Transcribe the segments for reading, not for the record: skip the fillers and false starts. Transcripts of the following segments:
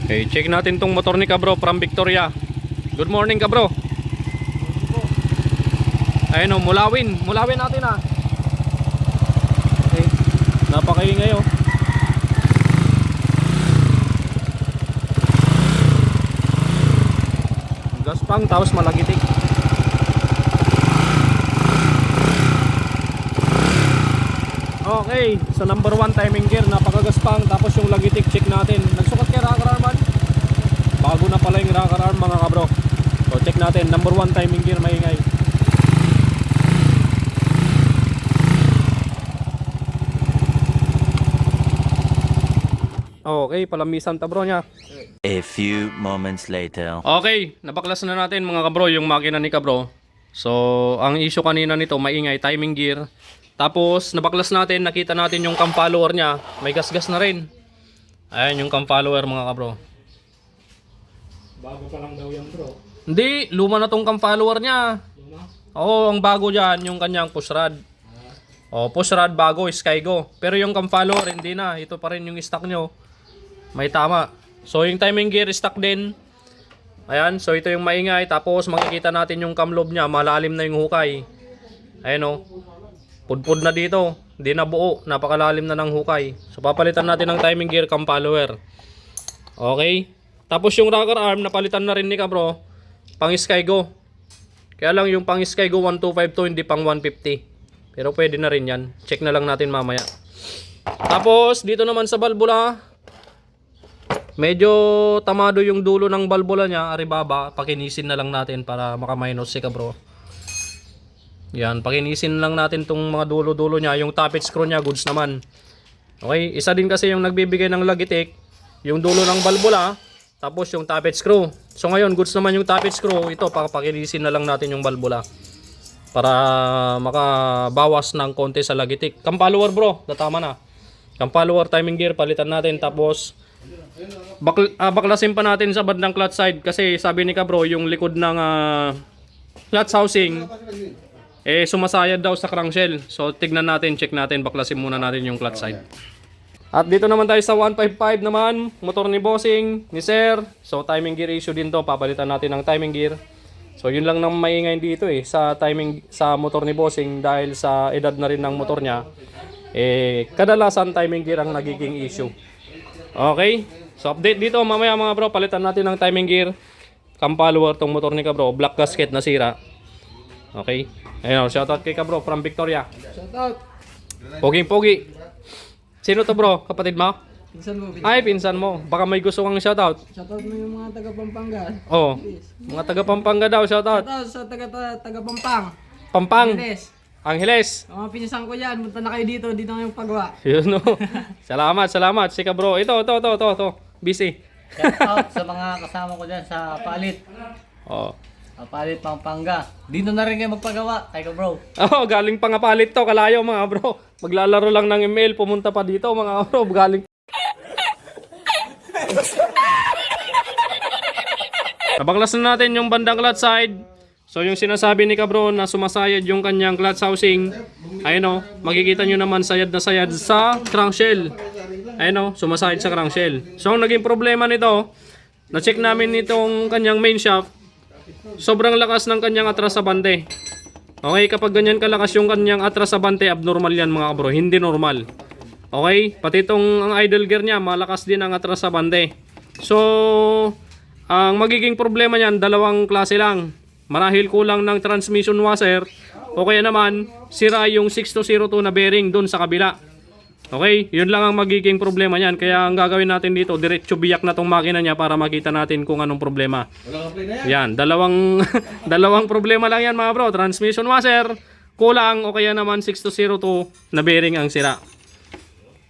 Okay, check natin tong motor ni Kabro from Victoria. Good morning, Kabro. Ayun o, mulawin natin ah. Okay, napakaingay oh. Gaspang tapos malagitik. Okay, sa number 1 timing gear, napakagaspang. Tapos yung lagitik, check natin. Nagsukat kay rocker arm man? Bago na pala yung rocker arm mga kabro. So check natin, number 1 timing gear, maingay. Okay, palamisan ta bro niya. A few moments later. Okay, nabaklas na natin mga kabro yung makina ni Kabro. So, ang issue kanina nito, maingay, timing gear. Tapos, nabaklas natin, nakita natin yung cam follower niya. May gas-gas na rin. Ayan yung cam follower mga kabro. Bago pa lang daw yan bro. Hindi, luma na tong cam follower niya. Oo, ang bago dyan, yung kanyang push rod. O, push rod bago, Skygo. Pero yung cam follower, hindi na. Ito pa rin yung stock nyo. May tama. So, yung timing gear, stock din. Ayan, so ito yung maingay. Tapos, makikita natin yung cam lobe niya. Malalim na yung hukay. Ayan o. Pudpud na dito. Hindi na buo. Napakalalim na ng hukay. So, papalitan natin ng timing gear, cam follower. Okay. Tapos, yung rocker arm, napalitan na rin ni Kabro. Pang Skygo. Kaya lang yung pang Skygo 1252, hindi pang 150. Pero pwede na rin yan. Check na lang natin mamaya. Tapos, dito naman sa balbula, medyo tamado yung dulo ng balbula niya. Aribaba, pakinisin na lang natin para maka-minus si Kabro. Yan, pakinisin lang natin tong mga dulo-dulo niya. Yung tappet screw niya, goods naman. Okay, isa din kasi yung nagbibigay ng lagitik, yung dulo ng balbula, tapos yung tappet screw. So ngayon, goods naman yung tappet screw. Ito, pakinisin na lang natin yung balbula para makabawas ng konti sa lagitik. Cam follower bro, tama na. Cam follower, timing gear, palitan natin. Tapos baklasin pa natin sa bandang clutch side. Kasi sabi ni Kabro, yung likod ng clutch housing sumasayad daw sa crankshell. So tignan natin, check natin, baklasin muna natin yung clutch side. At dito naman tayo sa 155 naman, motor ni Bossing, ni Sir. So timing gear issue din to, papalitan natin ng timing gear. So yun lang nang maingay dito sa timing sa motor ni Bossing dahil sa edad na rin ng motor niya. Kadalasan timing gear ang nagiging issue. Okay? So update dito mamaya mga bro, palitan natin ng timing gear. Cam follower tong motor ni Kabro, black gasket na sira. Okay? Ayun, shoutout kay Kabro from Victoria. Shoutout. Pogi. Sino to bro? Kapatid mo? Pinsan mo. Ay, pinsan mo. Baka may gusto kang shoutout. Shoutout mo yung mga taga Pampanga. Oh, mga taga Pampanga daw, shoutout. Shoutout sa taga Pampang. Pampang. Angeles. Angeles. Ang mga pinsan ko yan, punta na kayo dito na yung pagwa. Yun no. Salamat. Si Kabro. Ito. Busy. Shout out sa mga kasama ko dyan sa Palit. Oh. Palit Pampanga. Dito na rin kayo magpagawa. Kay ko bro. Oh, galing pa nga palit to, kalayo mga bro. Maglalaro lang ng email, pumunta pa dito mga bro, galing. Nabaklas na natin yung bandang clutch side. So yung sinasabi ni Kabro na sumasayad yung kanyang clutch housing. Ayun o, makikita nyo naman sayad na sayad sa crankshell. Ayun o, sumasayad sa crankshell. So ang naging problema nito, na-check namin nitong kanyang main shaft. Sobrang lakas ng kanyang atras sa bante. Okay, kapag ganyan kalakas yung kanyang atras sa bante, abnormal yan mga kabro, hindi normal. Okay, pati itong ang idle gear niya, malakas din ang atras sa bante. So, ang magiging problema niyan, dalawang klase lang. Marahil kulang ng transmission washer, o kaya naman, sira yung 6202 na bearing dun sa kabila. Okay, yun lang ang magiging problema niyan. Kaya ang gagawin natin dito, diretso biyak na tong makina niya para makita natin kung anong problema. Yan, dalawang problema lang yan mga bro. Transmission washer, kulang, o kaya naman 6202 na bearing ang sira.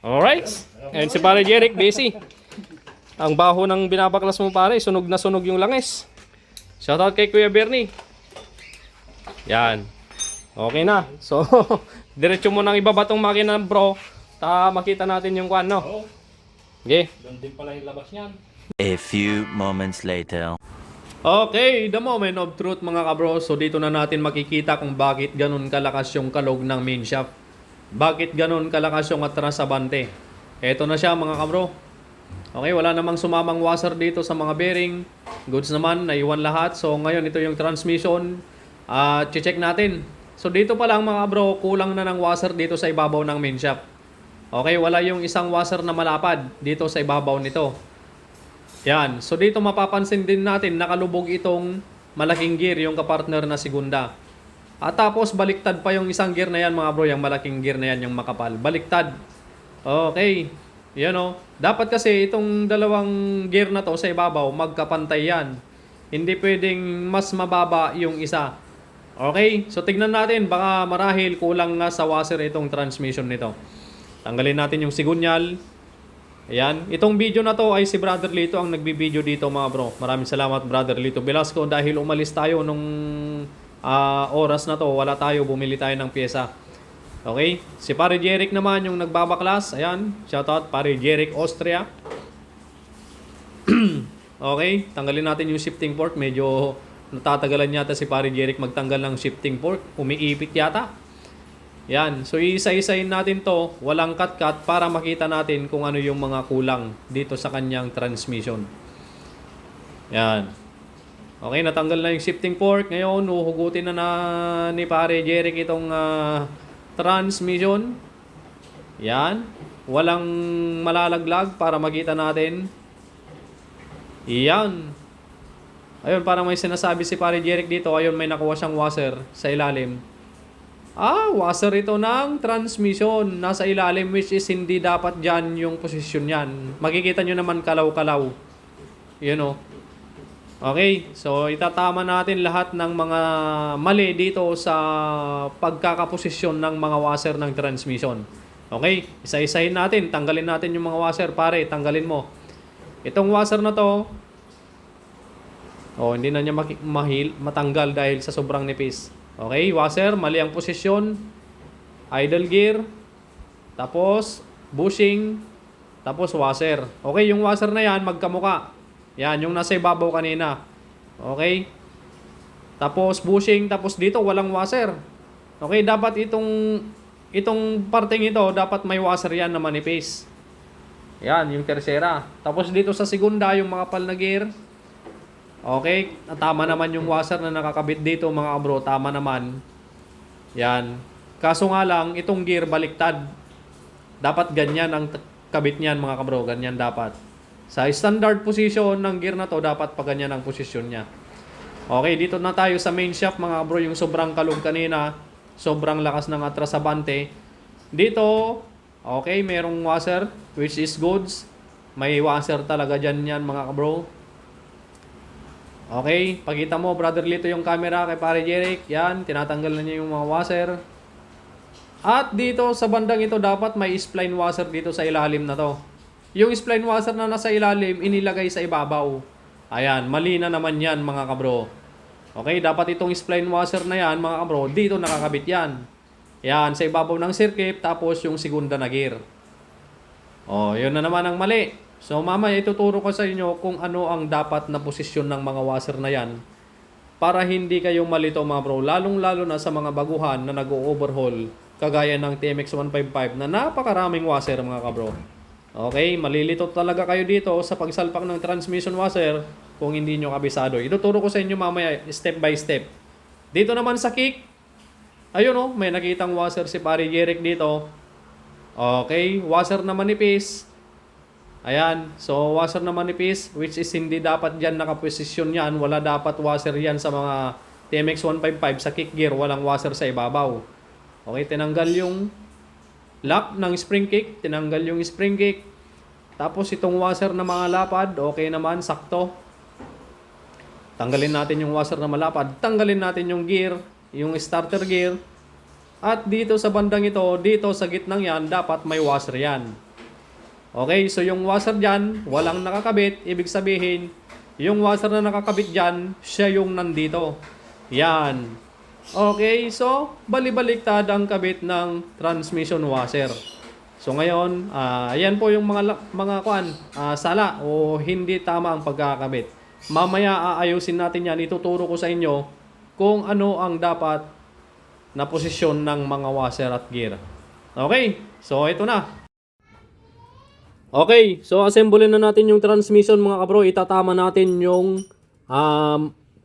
Alright, and si pare Jeric, busy. Ang baho ng binabaklas mo pare, sunog na sunog yung langis. Shoutout kay Kuya Bernie. Yan, okay na. So, diretso mo nang ibaba tong makina bro. Makita natin yung kwan, no? Okay. Doon din pala yung labas niyan. A few moments later. Okay, the moment of truth mga kabro. So dito na natin makikita kung bakit ganun kalakas yung kalog ng main shaft. Bakit ganun kalakas yung atras sa bante. Eto na siya mga kabro. Okay, wala namang sumamang washer dito sa mga bearing. Goods naman, naiwan lahat. So ngayon ito yung transmission. Check natin. So dito pa lang mga bro, kulang na ng washer dito sa ibabaw ng main shaft. Okay, wala yung isang washer na malapad dito sa ibabaw nito. Yan. So dito mapapansin din natin nakalubog itong malaking gear, yung kapartner na segunda. At tapos baliktad pa yung isang gear na yan mga bro, yung malaking gear na yan, yung makapal. Baliktad. Okay. Yan o. Dapat kasi itong dalawang gear na to sa ibabaw, magkapantay yan. Hindi pwedeng mas mababa yung isa. Okay? So tignan natin, baka marahil kulang nga sa washer itong transmission nito. Tanggalin natin yung sigunyal. Ayan. Itong video na to ay si Brother Lito ang nagbibideo dito mga bro. Maraming salamat Brother Lito Velasco dahil umalis tayo nung oras na to. Wala tayo, bumili tayo ng pyesa. Okay? Si Pare Jeric naman yung nagbabaklas. Ayan. Shoutout Pare Jeric Austria. Okay? Tanggalin natin yung shifting fork. Medyo natatagalan yata si Pare Jeric magtanggal ng shifting fork. Umiipit yata. Yan. So, isa-isayin natin to. Walang cut-cut para makita natin kung ano yung mga kulang dito sa kanyang transmission. Yan. Okay, natanggal na yung shifting fork. Ngayon, uhugutin na ni Pare Jeric itong transmission. Yan. Walang malalaglag para makita natin. Yan. Ayun, parang may sinasabi si Pare Jeric dito. Ayun, may nakuha siyang washer sa ilalim. Washer ito ng transmission. Nasa ilalim, which is hindi dapat dyan yung posisyon yan. Makikita nyo naman kalaw-kalaw. Yun o. Okay, so itatama natin lahat ng mga mali dito sa pagkakaposisyon ng mga washer ng transmission. Okay, isa-isahin natin, tanggalin natin yung mga washer, pare, tanggalin mo. Itong washer na to, hindi na niya matanggal dahil sa sobrang nipis. Okay, washer, mali ang posisyon, idle gear, tapos bushing, tapos washer. Okay, yung washer na yan, magkamuka. Yan, yung nasa ibabaw kanina. Okay? Tapos bushing, tapos dito walang washer. Okay, dapat itong parteng ito, dapat may washer yan na manipis. Yan, yung tersera. Tapos dito sa segunda, yung makapal na gear. Okay, tama naman yung washer na nakakabit dito mga bro, tama naman. Yan. Kaso nga lang, itong gear baliktad. Dapat ganyan ang kabit niyan mga kabro, ganyan dapat. Sa standard position ng gear na to, dapat pa ganyan ang posisyon niya. Okay, dito na tayo sa main shaft mga bro, yung sobrang kalog kanina, sobrang lakas ng atrasabante. Dito, okay, merong washer, which is goods. May washer talaga dyan yan mga bro. Okay, pakita mo Brother Lito yung camera kay Pare Jeric. Yan, tinatanggal na niya yung mga washer. At dito sa bandang ito, dapat may spline washer dito sa ilalim na to. Yung spline washer na nasa ilalim, inilagay sa ibabaw. Ayan, mali na naman yan mga kabro. Okay, dapat itong spline washer na yan mga kabro, dito nakakabit yan. Yan, sa ibabaw ng circuit, tapos yung segunda na gear. Yun na naman ang mali. So mamaya ituturo ko sa inyo kung ano ang dapat na posisyon ng mga washer na yan. Para hindi kayo malito mga bro, lalong-lalo na sa mga baguhan na nag-o-overhaul, kagaya ng TMX 155 na napakaraming washer mga kabro. Okay, malilito talaga kayo dito sa pagsalpak ng transmission washer kung hindi nyo kabisado. Ituturo ko sa inyo mamaya step by step. Dito naman sa kick, ayun may nakitang washer si Pare Jeric dito. Okay, washer na manipis. Ayan, so washer na manipis, which is hindi dapat dyan nakaposisyon yan. Wala dapat washer yan sa mga TMX 155 sa kick gear, walang washer sa ibabaw. Okay, tinanggal yung lock ng spring kick, tinanggal yung spring kick. Tapos itong washer na mga lapad, okay naman, sakto. Tanggalin natin yung washer na malapad. Tanggalin natin yung gear, yung starter gear. At dito sa bandang ito, dito sa gitnang yan, dapat may washer yan. Okay, so yung washer dyan, walang nakakabit. Ibig sabihin, yung washer na nakakabit dyan, siya yung nandito. Yan. Okay, so bali-baliktad ang kabit ng transmission washer. So ngayon, ayan po yung mga sala o hindi tama ang pagkakabit. Mamaya aayusin natin yan, ituturo ko sa inyo kung ano ang dapat na posisyon ng mga washer at gear. Okay, so ito na. Okay, so assemblein na natin yung transmission mga kabro. Itatama natin yung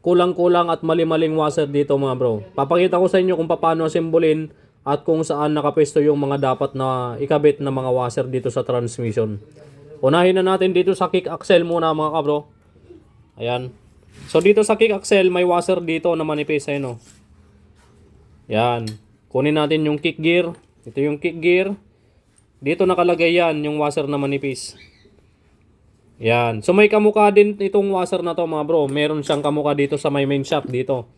kulang-kulang at mali-maling washer dito mga bro. Papakita ko sa inyo kung paano assemblein at kung saan nakapwesto yung mga dapat na ikabit na mga washer dito sa transmission. Unahin na natin dito sa kick axle muna mga kabro. Ayan. So dito sa kick axle may washer dito na manipis eh, no? Yan. Kunin natin yung kick gear. Ito yung kick gear. Dito nakalagay yan yung washer na manipis. Yan. So may kamukha din itong washer na to mga bro. Meron siyang kamukha dito sa may main shaft dito.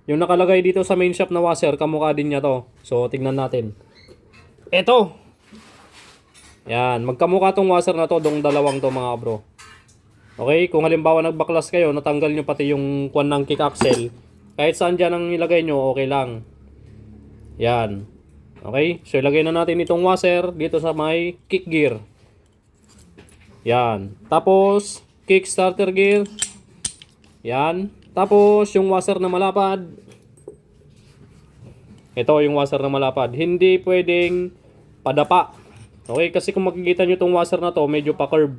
Yung nakalagay dito sa main shaft na washer, kamukha din niya to. So tignan natin. Ito. Yan. Magkamukha tong washer na to, dong dalawang to mga bro. Okay, kung halimbawa nagbaklas kayo, natanggal nyo pati yung kwan ng kick axle, kahit saan dyan ang ilagay nyo, okay lang. Yan. Okay, so ilagay na natin itong washer dito sa may kick gear. Yan. Tapos, kick starter gear. Yan. Tapos, yung washer na malapad. Ito yung washer na malapad. Hindi pwedeng padapa. Okay, kasi kung makikita nyo itong washer na to, medyo pa-curve.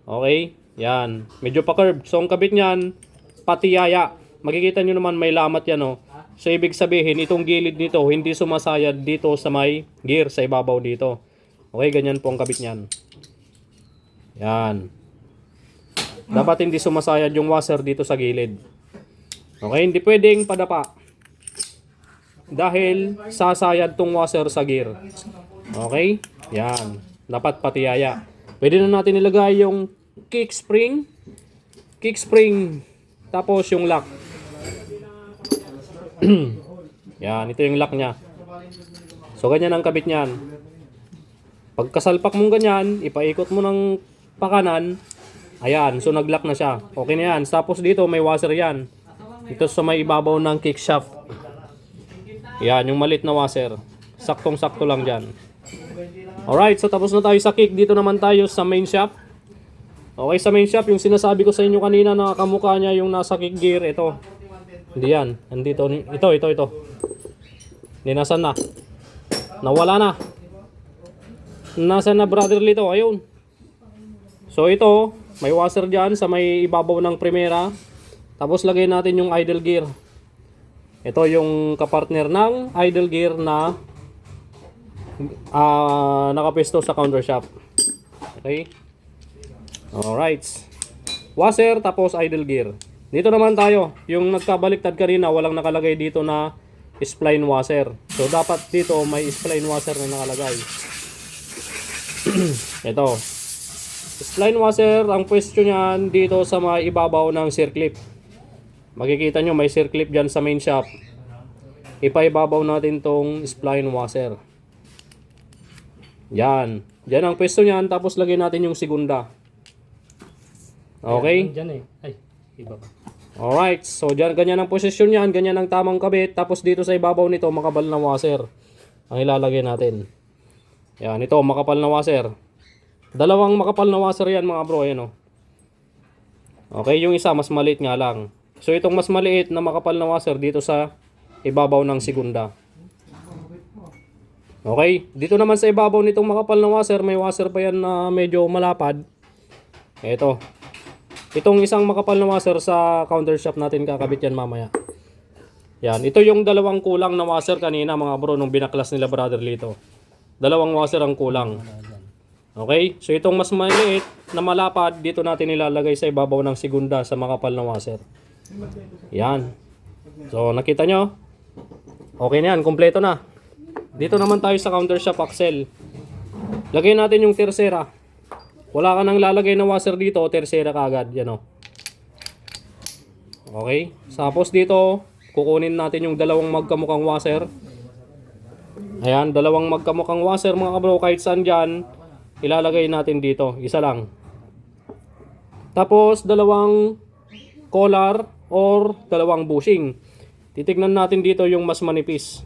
Okay, yan. Medyo pa-curve. So, ang kabit niyan, patiyaya. Makikita nyo naman may lamat yan, oh. So, ibig sabihin, itong gilid nito, hindi sumasayad dito sa may gear, sa ibabaw dito. Okay, ganyan po ang kabit niyan. Yan. Dapat hindi sumasayad yung washer dito sa gilid. Okay, hindi pwedeng padapa. Dahil sasayad tong washer sa gear. Okay, yan. Dapat patiyaya. Pwede na natin ilagay yung kick spring, tapos yung lock. Yan, ito yung lock niya. So, ganyan ang kabit niyan. Pagkasalpak mong ganyan, ipaikot mo ng pakanan. Ayan, so nag-lock na siya. Okay na yan. Tapos dito, may washer yan. Ito sa may ibabaw ng kick shaft. Yan, yung malit na washer. Saktong-sakto lang dyan. Alright, so tapos na tayo sa kick. Dito naman tayo sa main shaft. Okay, sa main shaft, yung sinasabi ko sa inyo kanina na kamukha niya yung nasa kick gear, ito. Hindi yan. Andito, ito. Ninasan na. Nawala na. Nasaan na brother Lito? Ayun. So ito, may washer dyan sa may ibabaw ng primera. Tapos lagay natin yung idle gear. Ito yung kapartner ng idle gear na nakapesto sa counter shaft. Okay. Alright. Washer tapos idle gear. Dito naman tayo, yung nagkabaliktad kanina, walang nakalagay dito na spline washer. So dapat dito may spline washer na nakalagay. Ito. Spline washer, ang pwesto niyan dito sa mga ibabaw ng circlip. Makikita nyo may circlip dyan sa main shaft. Ipaibabaw natin tong spline washer. Yan. Yan ang pwesto niyan, tapos lagyan natin yung segunda. Okay? Diyan eh. Ay, iba pa. Alright, so dyan, ganyan ang posisyon niyan, ganyan ang tamang kabit. Tapos dito sa ibabaw nito, makapal na washer ang ilalagay natin. Yan, ito, makapal na washer. Dalawang makapal na washer yan mga bro, yan o. Okay, yung isa mas maliit nga lang. So itong mas maliit na makapal na washer dito sa ibabaw ng segunda. Okay, dito naman sa ibabaw nitong makapal na washer, may washer pa yan na medyo malapad. Ito. Itong isang makapal na washer sa counter shaft natin kakabit yan mamaya. Yan, ito yung dalawang kulang na washer kanina mga bro nung binaklas nila brother Lito. Dalawang washer ang kulang. Okay, so itong mas maliit na malapad dito natin ilalagay sa ibabaw ng segunda sa makapal na washer. Yan. So nakita nyo? Okay na yan, kompleto na. Dito naman tayo sa counter shaft axle. Lagay natin yung tersera. Wala ka nang lalagay na washer dito, tersera kagad, yan o. Okay, tapos dito, kukunin natin yung dalawang magkamukhang washer. Ayan, dalawang magkamukhang washer mga kabro, kahit saan dyan, ilalagay natin dito, isa lang. Tapos, dalawang collar or dalawang bushing. Titignan natin dito yung mas manipis.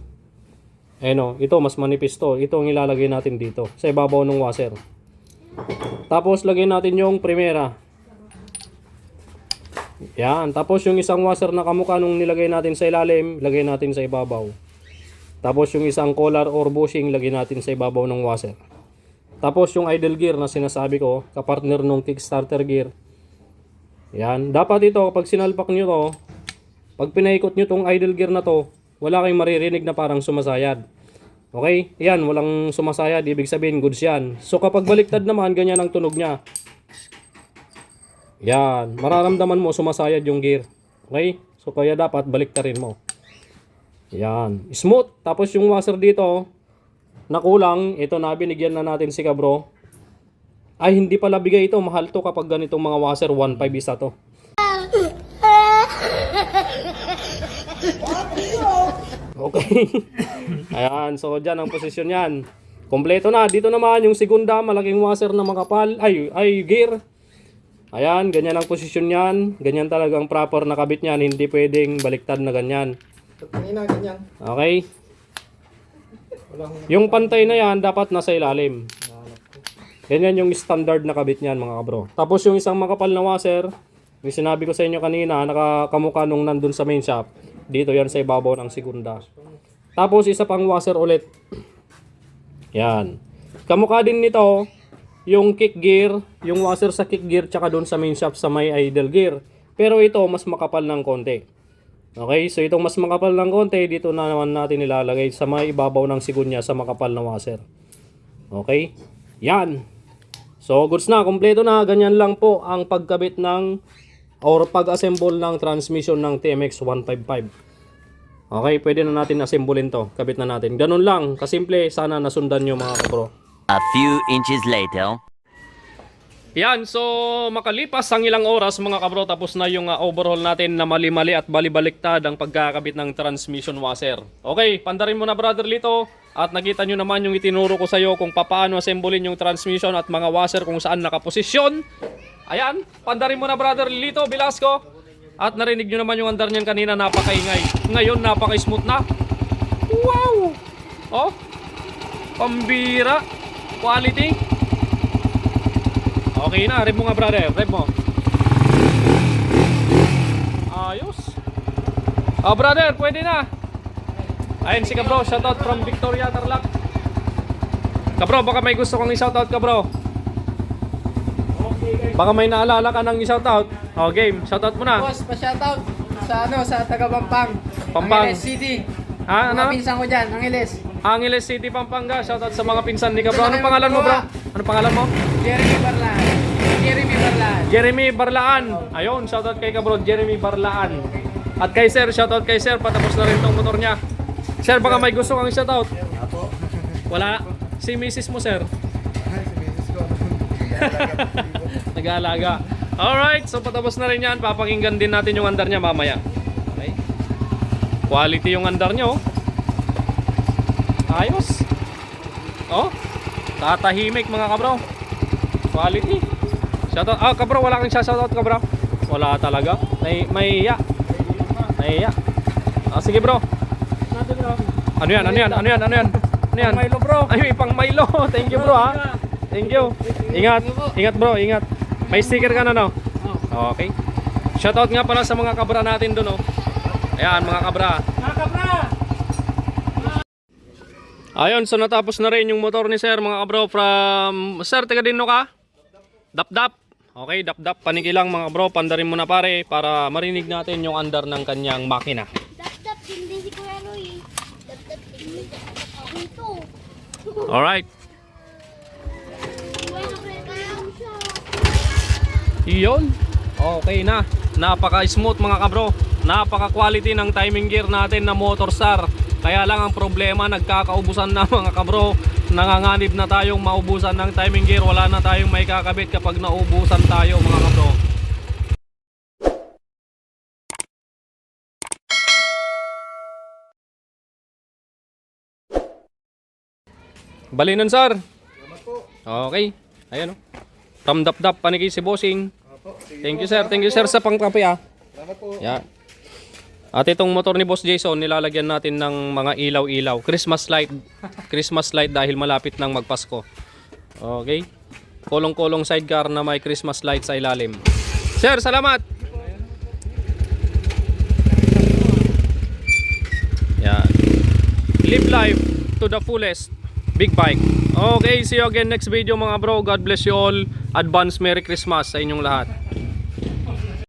Ayan o, ito mas manipis to. Ito ang ilalagay natin dito, sa ibabaw ng washer. Tapos lagyan natin yung primera. Yan. Tapos yung isang washer na kamukha nung nilagay natin sa ilalim, lagay natin sa ibabaw. Tapos yung isang collar or bushing, lagyan natin sa ibabaw ng washer. Tapos yung idle gear na sinasabi ko, kapartner nung kickstarter gear. Yan. Dapat ito, pag sinalpak nyo to, pag pinaikot nyo tong idle gear na to, wala kayong maririnig na parang sumasayad. Okay? Yan, walang sumasayad. Ibig sabihin, goods yan. So kapag baliktad naman, ganyan ang tunog niya. Yan. Mararamdaman mo, sumasayad yung gear. Okay? So kaya dapat baliktarin mo. Yan. Smooth. Tapos yung washer dito, na kulang, ito na binigyan na natin si Kabro. Ay, hindi pala bigay ito. Mahal to kapag ganitong mga washer. 1.5 isa to. Okay. Ayan, so dyan ang posisyon yan. Kompleto na. Dito naman yung segunda, malaking washer na makapal. Ay, gear. Ayan, ganyan ang posisyon yan. Ganyan talagang proper na kabit yan. Hindi pwedeng baliktad na ganyan. Kanina, ganyan. Okay. Yung pantay na yan, dapat nasa ilalim. Ganyan yung standard na kabit niyan mga kabro. Tapos yung isang makapal na washer, yung sinabi ko sa inyo kanina, nakakamukha nung nandun sa main shop. Dito yan sa ibabaw ng segunda. Tapos isa pang washer ulit. Yan. Kamukha din nito, yung kick gear, yung washer sa kick gear, tsaka dun sa main shop sa may idle gear. Pero ito, mas makapal ng konti. Okay, so itong mas makapal ng konti, dito na naman natin ilalagay sa may ibabaw ng sigunya sa makapal na washer. Okay, yan. So, goods na, kompleto na. Ganyan lang po ang pagkabit ng or pag-assemble ng transmission ng TMX 155. Okay, pwede na natin assemblein to. Kabit na natin. Ganun lang, kasimple. Sana nasundan nyo mga kabro. A few inches later. Yan, so makalipas ang ilang oras mga kabro, tapos na yung overhaul natin na mali-mali at bali-baliktad ang pagkakabit ng transmission washer. Okay, pandarin mo na brother Lito. At nakita nyo naman yung itinuro ko sa iyo kung paano assemblein yung transmission at mga washer kung saan nakaposisyon. Ayan, pandarin mo na brother Lito Velasco. At narinig nyo naman yung andar niyan kanina, napakaingay. Ngayon, napaka-smooth na. Wow! Oh, pambira. Quality. Okay na, rev mo nga brother, rev mo. Ayos. Oh brother, pwede na. Ayun si Kabro, shoutout from Victoria, Tarlac. Kabro, baka may gusto kong i-shoutout Kabro. Baka may naalala ka ng i-shoutout. Oh game, shoutout mo na. Boss, pa-shoutout sa taga Pampang. Pampang. Angeles City. Ah, ano? Mga pinsan ko dyan, Angeles. Angeles City, Pampanga. Shoutout sa mga pinsan ni Kabro. Anong pangalan mo bro? Anong pangalan mo? Jeremy Barlaan. Jeremy Barlaan. Jeremy Barlaan. Ayun, shoutout kay Kabro, Jeremy Barlaan. At kay Sir, shoutout kay Sir. Patapos na rin tong motor niya. Sir, baka may gusto kang shoutout. Wala. Si Mrs. mo, Sir. Nag-aalaga. Alright, so patapos na rin yan. Papakinggan din natin yung andar niya mamaya. Okay. Quality yung andar niya, oh. Ayos. Oh. Tatahimik mga kabro. Quality. Shoutout. Ah, kabro, wala kang shoutout kabro. Wala talaga. May iya. Ah, sige bro. Ano yan? Ano yan? Pang Milo bro. Ay, may pang Milo. Thank you bro ha. Thank you. Ingat bro, ingat. May sticker ka na no? Okay. Shoutout nga pala sa mga kabra natin doon oh. Ayan mga kabra. Ayun, so natapos na rin yung motor ni Sir mga kabro from Sir, taga Dino ka? Dap-dap. Okay, dap-dap. Paniki lang mga bro, pandarin mo na pare para marinig natin yung andar ng kanyang makina. Dap-dap, hindi si Kuya Roy. Dap-dap, hindi ako ito. Alright. siya. Iyon. Okay na. Napaka-smooth mga kabro. Napaka-quality ng timing gear natin na Motorstar. Kaya lang ang problema, nagkakaubusan na mga kabro. Nanganganib na tayong maubusan ng timing gear. Wala na tayong may kakabit kapag naubusan tayo mga kabro. Balinan sir. Okay. Ayan o. From dap-dap paniki si bossing. Thank you sir sa pangkape ah. Yeah. At itong motor ni Boss Jason, nilalagyan natin ng mga ilaw-ilaw. Christmas light. Christmas light dahil malapit nang magpasko. Okay. Kolong-kolong sidecar na may Christmas light sa ilalim. Sir, salamat. Yan. Live life to the fullest. Big bike. Okay, see you again next video mga bro. God bless you all. Advance Merry Christmas sa inyong lahat.